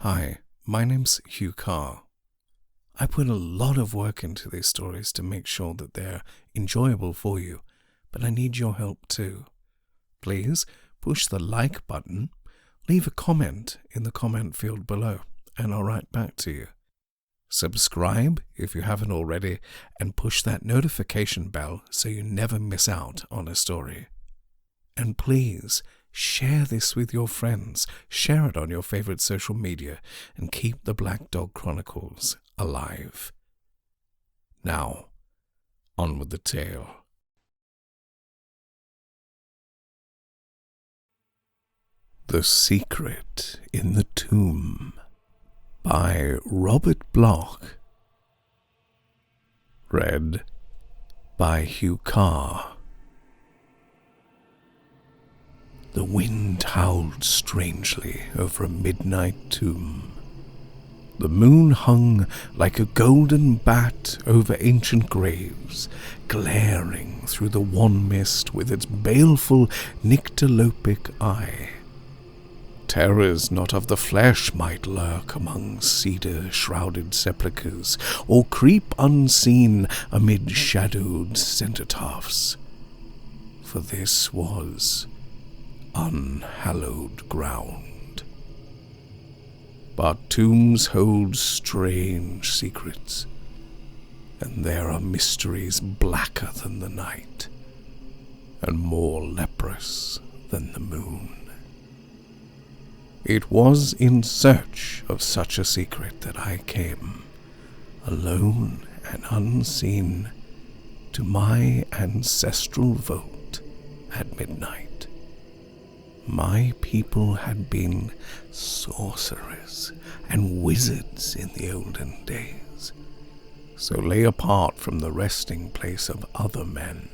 Hi, my name's Huw Carr. I put a lot of work into these stories to make sure that they're enjoyable for you, but I need your help too. Please push the like button, leave a comment in the comment field below, and I'll write back to you. Subscribe if you haven't already, and push that notification bell so you never miss out on a story. And please, share this with your friends, share it on your favorite social media, and keep the Black Dog Chronicles alive. Now, on with the tale. The Secret in the Tomb by Robert Bloch. Read by Huw Carr. The wind howled strangely over a midnight tomb. The moon hung like a golden bat over ancient graves, glaring through the wan mist with its baleful nyctalopic eye. Terrors not of the flesh might lurk among cedar-shrouded sepulchres, or creep unseen amid shadowed cenotaphs. For this was unhallowed ground. But tombs hold strange secrets, and there are mysteries blacker than the night, and more leprous than the moon. It was in search of such a secret that I came, alone and unseen, to my ancestral vault at midnight. My people had been sorcerers and wizards in the olden days, so lay apart from the resting place of other men,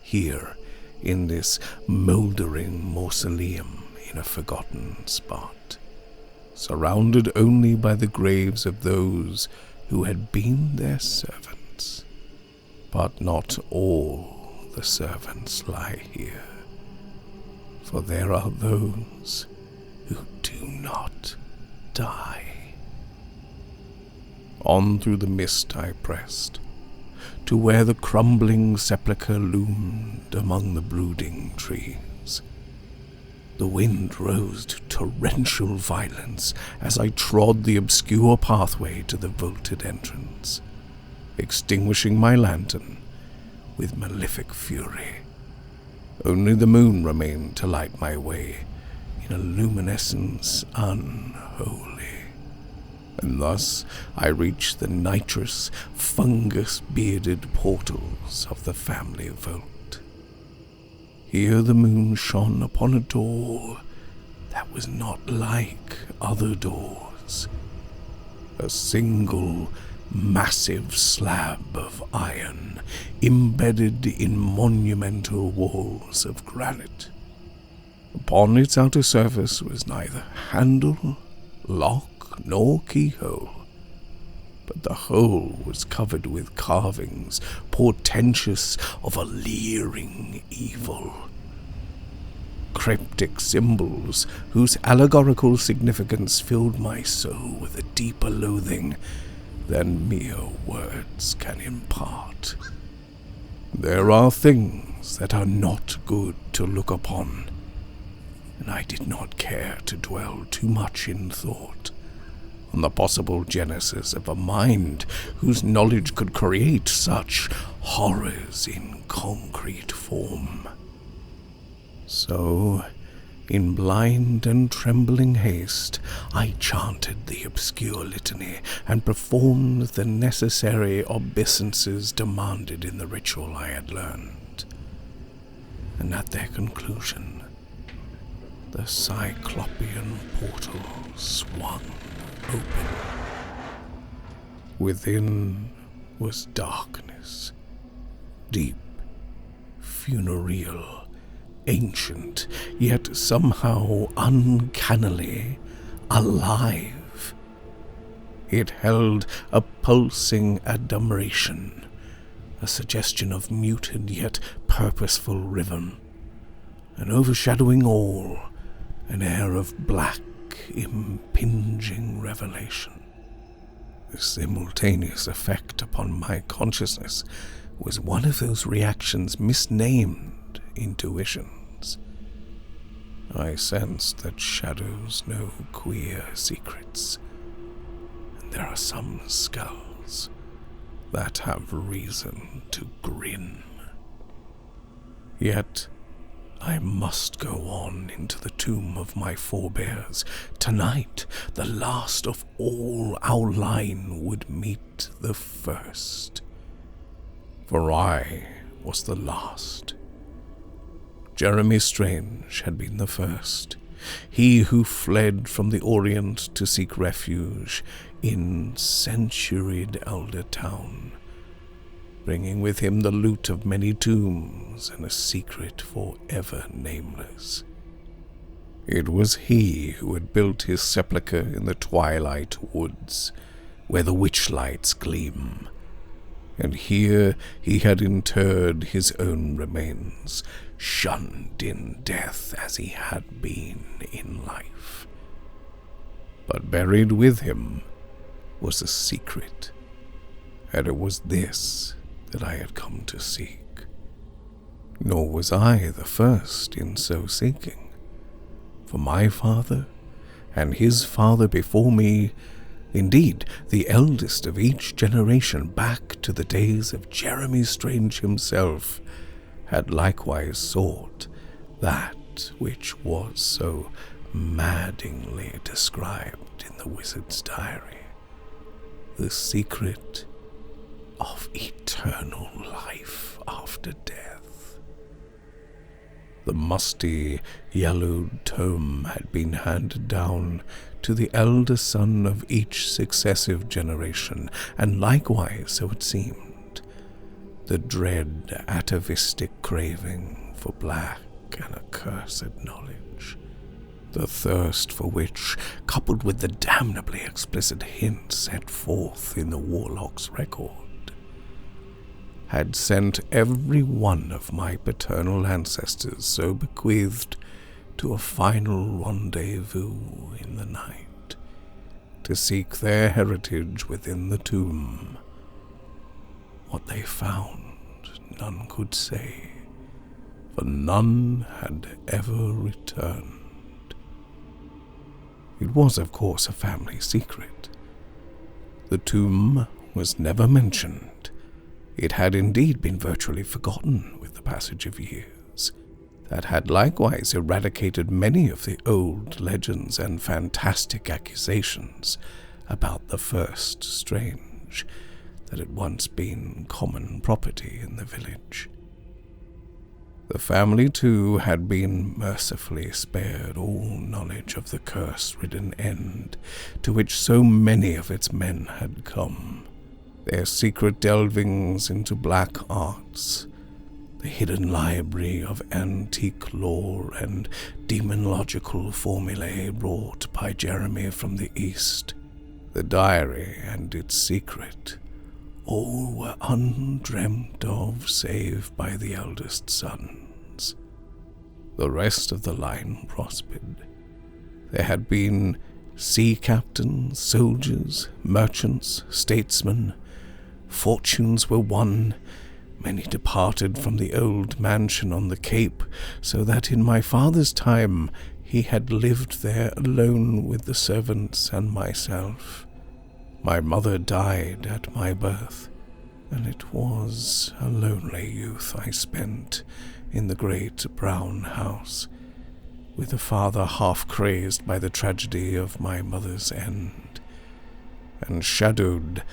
here in this mouldering mausoleum in a forgotten spot, surrounded only by the graves of those who had been their servants. But not all the servants lie here, for there are those who do not die. On through the mist I pressed, to where the crumbling sepulchre loomed among the brooding trees. The wind rose to torrential violence as I trod the obscure pathway to the vaulted entrance, extinguishing my lantern with malefic fury. Only the moon remained to light my way in a luminescence unholy, and thus I reached the nitrous, fungus-bearded portals of the family vault. Here the moon shone upon a door that was not like other doors. A single massive slab of iron embedded in monumental walls of granite. Upon its outer surface was neither handle, lock, nor keyhole, but the whole was covered with carvings portentous of a leering evil. Cryptic symbols whose allegorical significance filled my soul with a deeper loathing than mere words can impart. There are things that are not good to look upon, and I did not care to dwell too much in thought on the possible genesis of a mind whose knowledge could create such horrors in concrete form. So, in blind and trembling haste, I chanted the obscure litany and performed the necessary obeisances demanded in the ritual I had learned. And at their conclusion, the cyclopean portal swung open. Within was darkness, deep, funereal, ancient, yet somehow uncannily alive. It held a pulsing adumbration, a suggestion of muted yet purposeful rhythm, and overshadowing all, an air of black, impinging revelation. The simultaneous effect upon my consciousness was one of those reactions misnamed intuitions. I sensed that shadows know queer secrets, and there are some skulls that have reason to grin. Yet I must go on into the tomb of my forebears. Tonight, the last of all our line would meet the first. For I was the last. Jeremy Strange had been the first, he who fled from the Orient to seek refuge in centuried Elder Town, bringing with him the loot of many tombs and a secret forever nameless. It was he who had built his sepulchre in the twilight woods, where the witch-lights gleam, and here he had interred his own remains, shunned in death as he had been in life. But buried with him was a secret, and it was this that I had come to seek. Nor was I the first in so seeking, for my father and his father before me, indeed the eldest of each generation back to the days of Jeremy Strange himself, had likewise sought that which was so maddeningly described in the wizard's diary, the secret of eternal life after death. The musty, yellowed tome had been handed down to the elder son of each successive generation, and likewise, so it seemed, the dread atavistic craving for black and accursed knowledge, the thirst for which, coupled with the damnably explicit hints set forth in the warlock's record, had sent every one of my paternal ancestors so bequeathed to a final rendezvous in the night, to seek their heritage within the tomb. What they found, none could say, for none had ever returned. It was, of course, a family secret. The tomb was never mentioned. It had indeed been virtually forgotten with the passage of years, that had likewise eradicated many of the old legends and fantastic accusations about the first Strange that had once been common property in the village. The family, too, had been mercifully spared all knowledge of the curse-ridden end to which so many of its men had come, their secret delvings into black arts, the hidden library of antique lore and demonological formulae brought by Jeremy from the East, the diary and its secret, all were undreamt of save by the eldest sons. The rest of the line prospered. There had been sea captains, soldiers, merchants, statesmen. Fortunes were won. Many departed from the old mansion on the Cape, so that in my father's time he had lived there alone with the servants and myself. My mother died at my birth, and it was a lonely youth I spent in the great brown house, with a father half crazed by the tragedy of my mother's end, and shadowed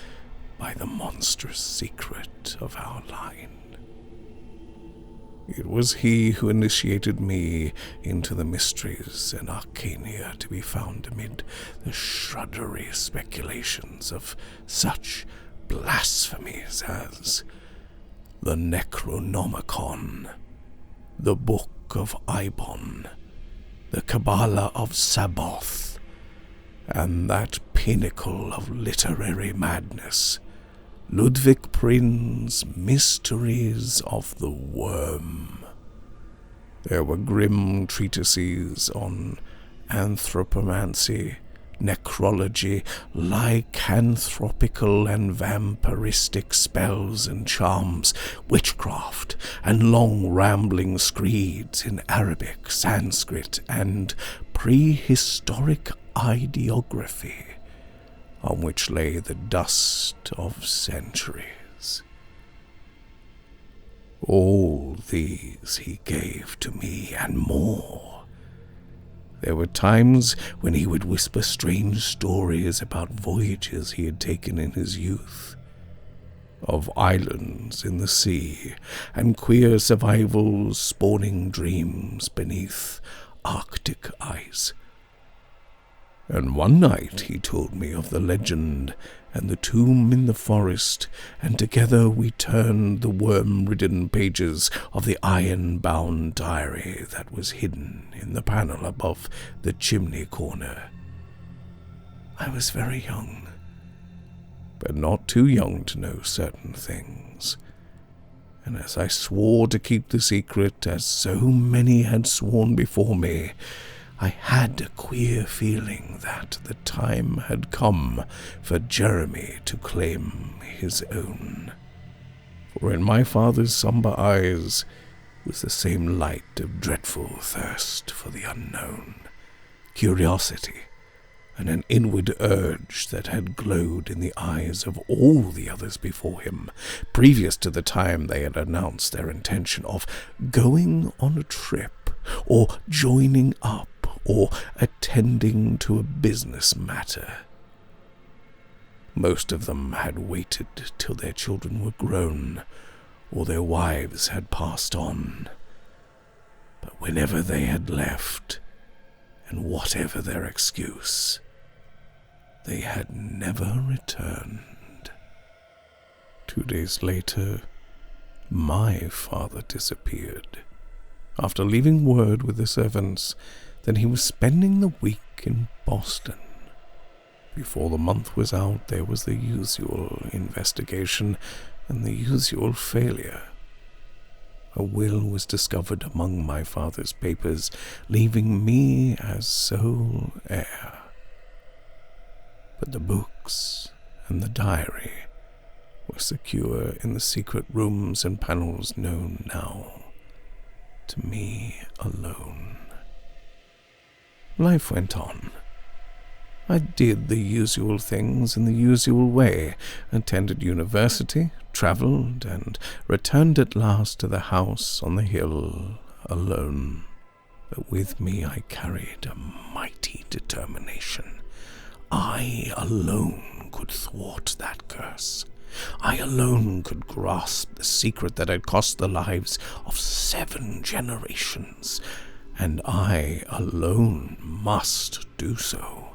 by the monstrous secret of our line. It was he who initiated me into the mysteries and arcana to be found amid the shuddery speculations of such blasphemies as the Necronomicon, the Book of Ibon, the Kabbalah of Sabaoth, and that pinnacle of literary madness, Ludwig Prin's Mysteries of the Worm. There were grim treatises on anthropomancy, necrology, lycanthropical and vampiristic spells and charms, witchcraft, and long rambling screeds in Arabic, Sanskrit, and prehistoric ideography, on which lay the dust of centuries. All these he gave to me, and more. There were times when he would whisper strange stories about voyages he had taken in his youth, of islands in the sea, and queer survivals spawning dreams beneath Arctic ice. And one night he told me of the legend and the tomb in the forest, and together we turned the worm-ridden pages of the iron-bound diary that was hidden in the panel above the chimney corner. I was very young, but not too young to know certain things, and as I swore to keep the secret, as so many had sworn before me, I had a queer feeling that the time had come for Jeremy to claim his own. For in my father's somber eyes was the same light of dreadful thirst for the unknown, curiosity, and an inward urge that had glowed in the eyes of all the others before him, previous to the time they had announced their intention of going on a trip, or joining up, or attending to a business matter. Most of them had waited till their children were grown, or their wives had passed on. But whenever they had left, and whatever their excuse, they had never returned. 2 days later, my father disappeared, after leaving word with the servants that he was spending the week in Boston. Before the month was out, there was the usual investigation and the usual failure. A will was discovered among my father's papers, leaving me as sole heir. But the books and the diary were secure in the secret rooms and panels known now to me alone. Life went on. I did the usual things in the usual way, attended university, travelled, and returned at last to the house on the hill alone. But with me I carried a mighty determination. I alone could thwart that curse. I alone could grasp the secret that had cost the lives of 7 generations, and I alone must do so.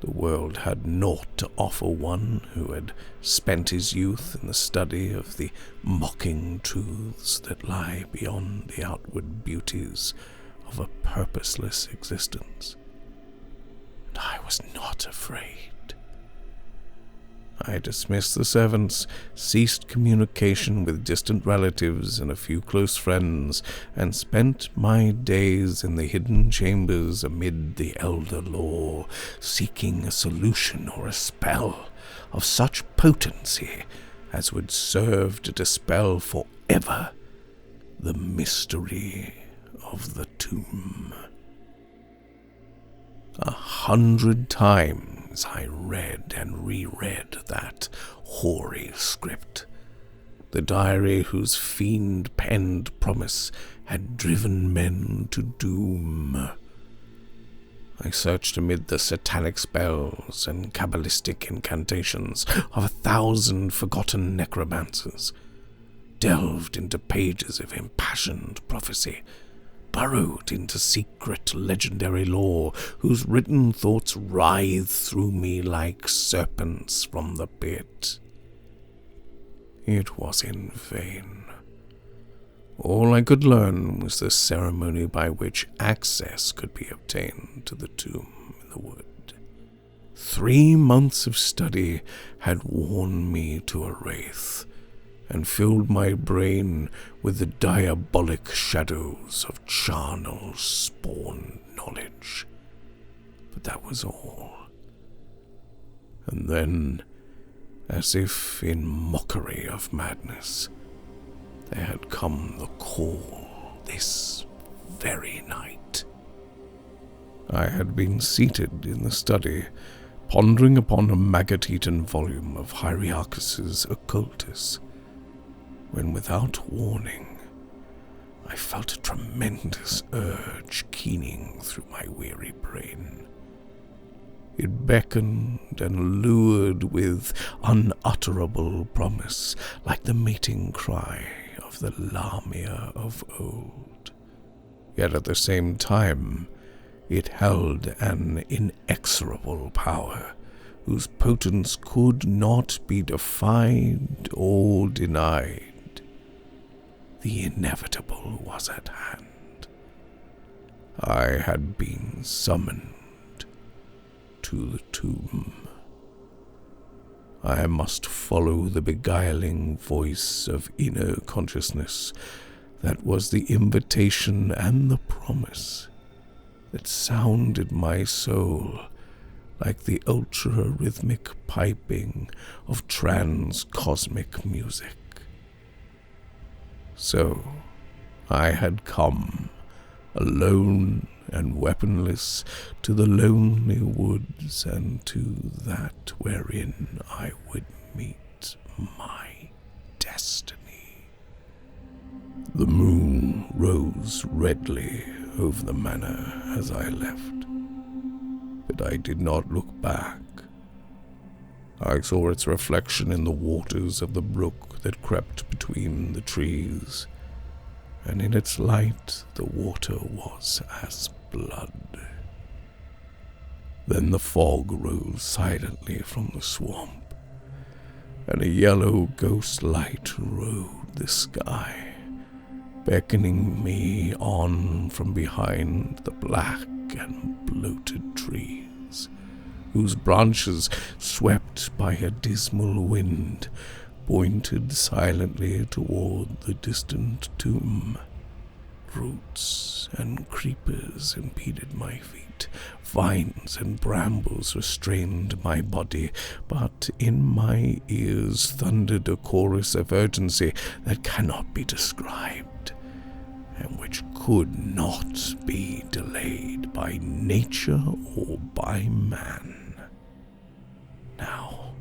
The world had naught to offer one who had spent his youth in the study of the mocking truths that lie beyond the outward beauties of a purposeless existence. And I was not afraid. I dismissed the servants, ceased communication with distant relatives and a few close friends, and spent my days in the hidden chambers amid the elder lore, seeking a solution or a spell of such potency as would serve to dispel forever the mystery of the tomb. 100 times I read and reread that hoary script, the diary whose fiend-penned promise had driven men to doom. I searched amid the satanic spells and cabalistic incantations of 1,000 forgotten necromancers, delved into pages of impassioned prophecy, burrowed into secret legendary lore whose written thoughts writhed through me like serpents from the pit. It was in vain. All I could learn was the ceremony by which access could be obtained to the tomb in the wood. 3 months of study had worn me to a wraith, and filled my brain with the diabolic shadows of charnel spawned knowledge. But that was all. And then, as if in mockery of madness, there had come the call this very night. I had been seated in the study, pondering upon a maggot-eaten volume of Hyriarchus's Occultus, when without warning I felt a tremendous urge keening through my weary brain. It beckoned and lured with unutterable promise, like the mating cry of the Lamia of old. Yet at the same time, it held an inexorable power, whose potence could not be defied or denied. The inevitable was at hand. I had been summoned to the tomb. I must follow the beguiling voice of inner consciousness that was the invitation and the promise that sounded my soul like the ultra-rhythmic piping of trans-cosmic music. So I had come, alone and weaponless, to the lonely woods and to that wherein I would meet my destiny. The moon rose redly over the manor as I left, but I did not look back. I saw its reflection in the waters of the brook that crept between the trees, and in its light the water was as blood. Then the fog rose silently from the swamp, and a yellow ghost light rode the sky, beckoning me on from behind the black and bloated trees, whose branches, swept by a dismal wind, pointed silently toward the distant tomb. Roots and creepers impeded my feet, vines and brambles restrained my body, but in my ears thundered a chorus of urgency that cannot be described, and which could not be delayed by nature or by man. Now,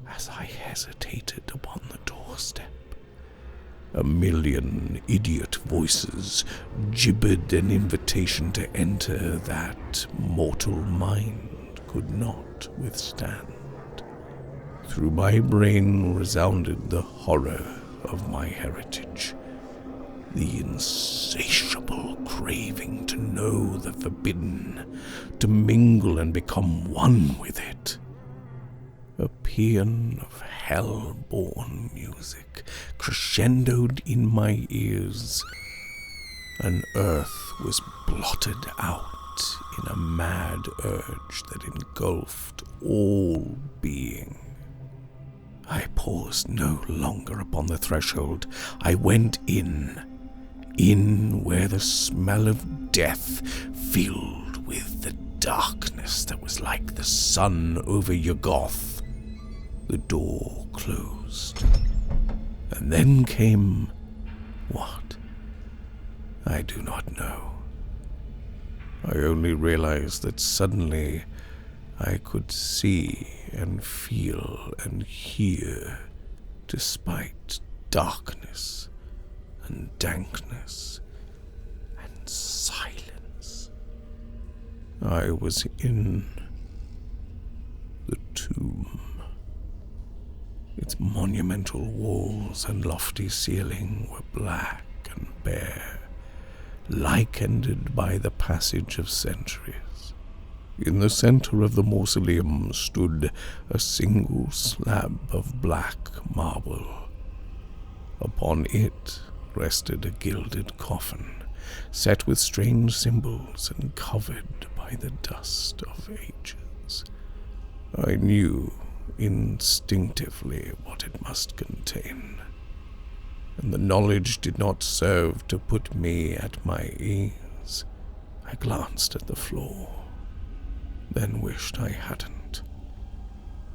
as I hesitated upon the doorstep, a million idiot voices gibbered an invitation to enter that mortal mind could not withstand. Through my brain resounded the horror of my heritage, the insatiable craving to know the forbidden, to mingle and become one with it. A paean of hell-born music crescendoed in my ears. An earth was blotted out in a mad urge that engulfed all being. I paused no longer upon the threshold. I went in where the smell of death filled with the darkness that was like the sun over Yuggoth. The door closed, and then came what? I do not know. I only realized that suddenly I could see and feel and hear despite darkness and dankness and silence. I was in the tomb. Its monumental walls and lofty ceiling were black and bare, lichened by the passage of centuries. In the center of the mausoleum stood a single slab of black marble. Upon it rested a gilded coffin, set with strange symbols and covered by the dust of ages. I knew instinctively what it must contain, and the knowledge did not serve to put me at my ease. I glanced at the floor, then wished I hadn't.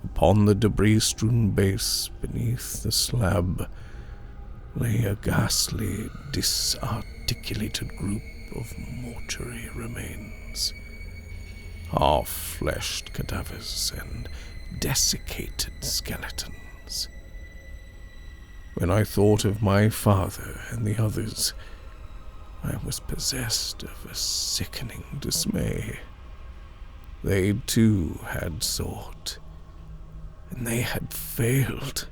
Upon the debris-strewn base beneath the slab lay a ghastly, disarticulated group of mortuary remains, half-fleshed cadavers and desiccated skeletons. When I thought of my father and the others, I was possessed of a sickening dismay. They too had sought, and they had failed.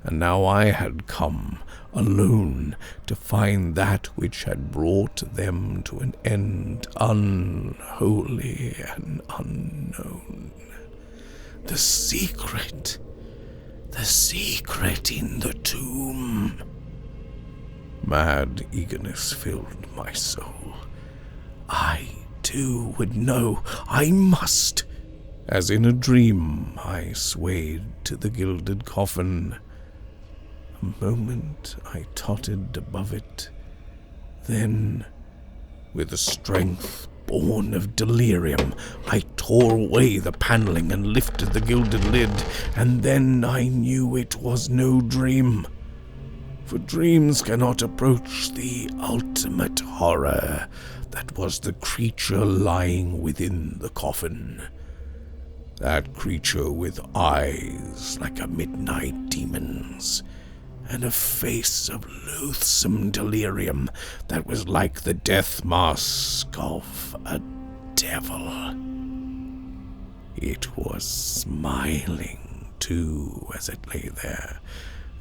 And now I had come, alone, to find that which had brought them to an end unholy and unknown. The secret in the tomb. Mad eagerness filled my soul. I, too, would know. I must. As in a dream, I swayed to the gilded coffin. A moment I tottered above it. Then, with a strength born of delirium, I tore away the paneling and lifted the gilded lid, and then I knew it was no dream. For dreams cannot approach the ultimate horror that was the creature lying within the coffin. That creature with eyes like a midnight demon's, and a face of loathsome delirium that was like the death mask of a devil. It was smiling, too, as it lay there,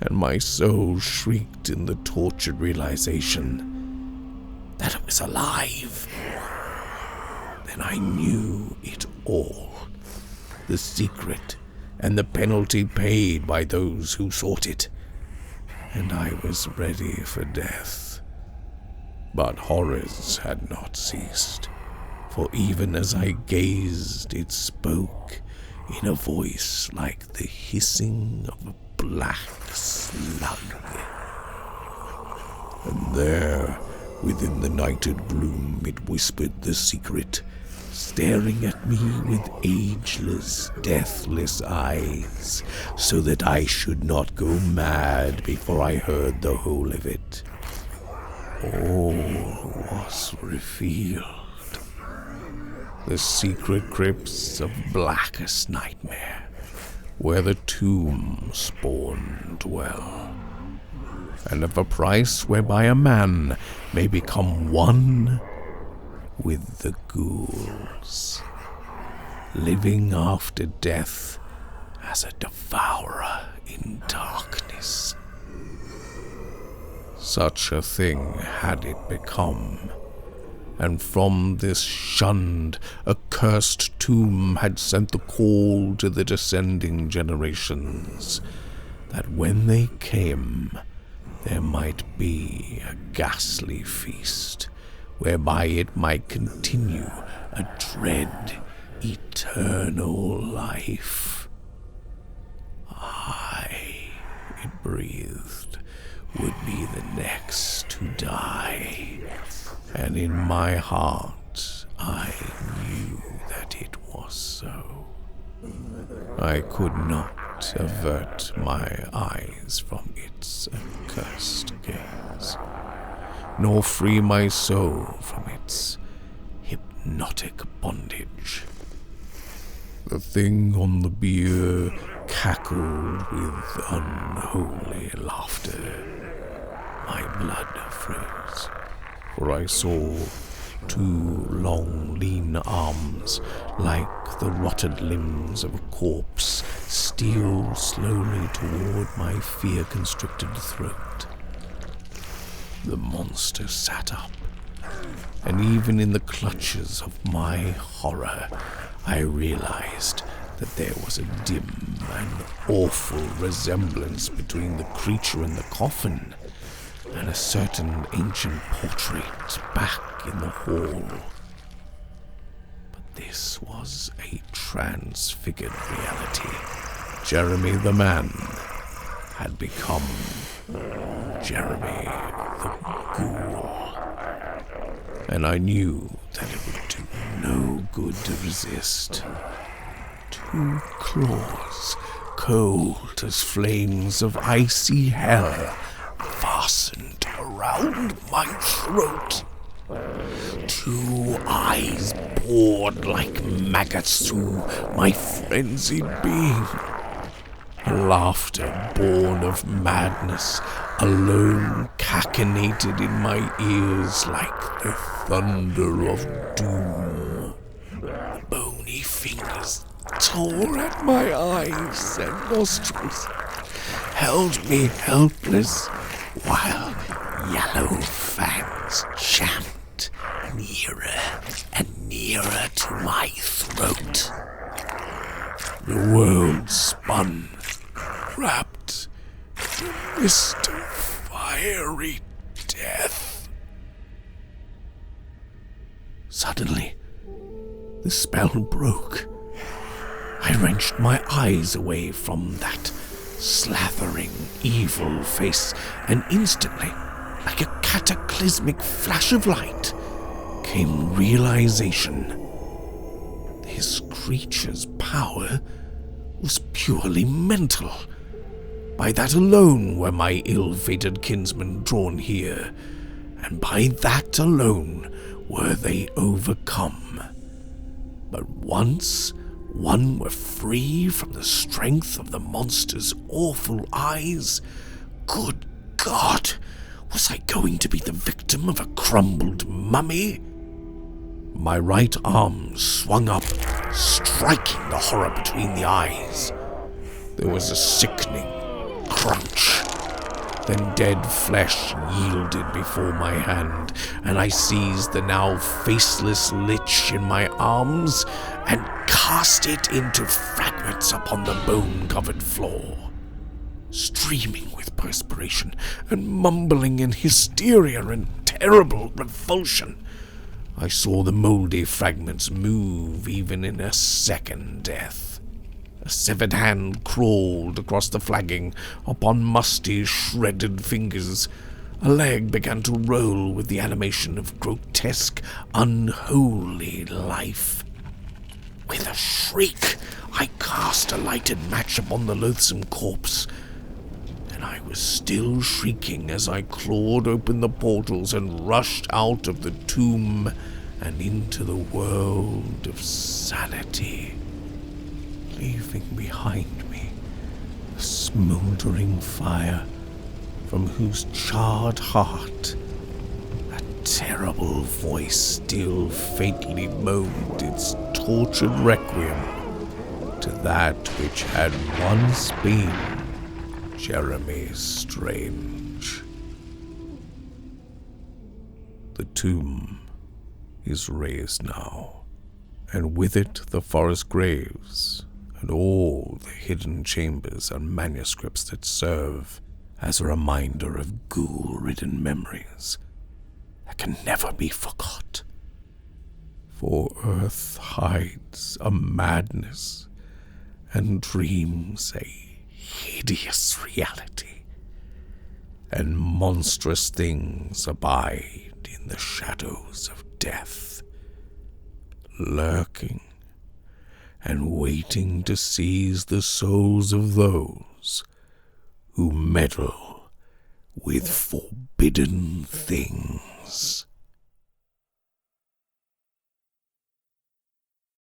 and my soul shrieked in the tortured realization that it was alive. Then I knew it all, the secret and the penalty paid by those who sought it, and I was ready for death. But horrors had not ceased, for even as I gazed, it spoke in a voice like the hissing of a black slug. And there, within the nighted gloom, it whispered the secret, staring at me with ageless, deathless eyes, so that I should not go mad before I heard the whole of it. All was revealed. The secret crypts of blackest nightmare, where the tomb-spawn dwell, and of a price whereby a man may become one with the ghouls, living after death as a devourer in darkness. Such a thing had it become, and from this shunned, accursed tomb had sent the call to the descending generations, that when they came, there might be a ghastly feast, whereby it might continue a dread, eternal life. I, it breathed, would be the next to die, and in my heart I knew that it was so. I could not avert my eyes from its accursed gaze, nor free my soul from its hypnotic bondage. The thing on the bier cackled with unholy laughter. My blood froze, for I saw two long, lean arms, like the rotted limbs of a corpse, steal slowly toward my fear-constricted throat. The monster sat up, and even in the clutches of my horror, I realized that there was a dim and awful resemblance between the creature in the coffin and a certain ancient portrait back in the hall. But this was a transfigured reality. Jeremy the man had become Jeremy the ghoul, and I knew that it would do no good to resist. 2 claws, cold as flames of icy hell, fastened around my throat. 2 eyes bored like maggots through my frenzied being. Laughter born of madness alone cachinnated in my ears like the thunder of doom. The bony fingers tore at my eyes and nostrils, held me helpless, while yellow fangs champed nearer and nearer to my throat. The world spun, wrapped in a mist of fiery death. Suddenly, the spell broke. I wrenched my eyes away from that slathering, evil face, and instantly, like a cataclysmic flash of light, came realization. This creature's power was purely mental. By that alone were my ill-fated kinsmen drawn here, and by that alone were they overcome. But once one were free from the strength of the monster's awful eyes, good God, was I going to be the victim of a crumbled mummy? My right arm swung up, striking the horror between the eyes. There was a sickening crunch. Then dead flesh yielded before my hand, and I seized the now faceless lich in my arms and cast it into fragments upon the bone-covered floor. Streaming with perspiration and mumbling in hysteria and terrible revulsion, I saw the mouldy fragments move even in a second death. A severed hand crawled across the flagging upon musty, shredded fingers. A leg began to roll with the animation of grotesque, unholy life. With a shriek, I cast a lighted match upon the loathsome corpse, and I was still shrieking as I clawed open the portals and rushed out of the tomb and into the world of sanity, leaving behind me the smouldering fire from whose charred heart a terrible voice still faintly moaned its tortured requiem to that which had once been Jeremy Strange. The tomb is raised now, and with it the forest graves and all the hidden chambers and manuscripts that serve as a reminder of ghoul-ridden memories that can never be forgot. For earth hides a madness and dreams a hideous reality, and monstrous things abide in the shadows of death, lurking and waiting to seize the souls of those who meddle with forbidden things.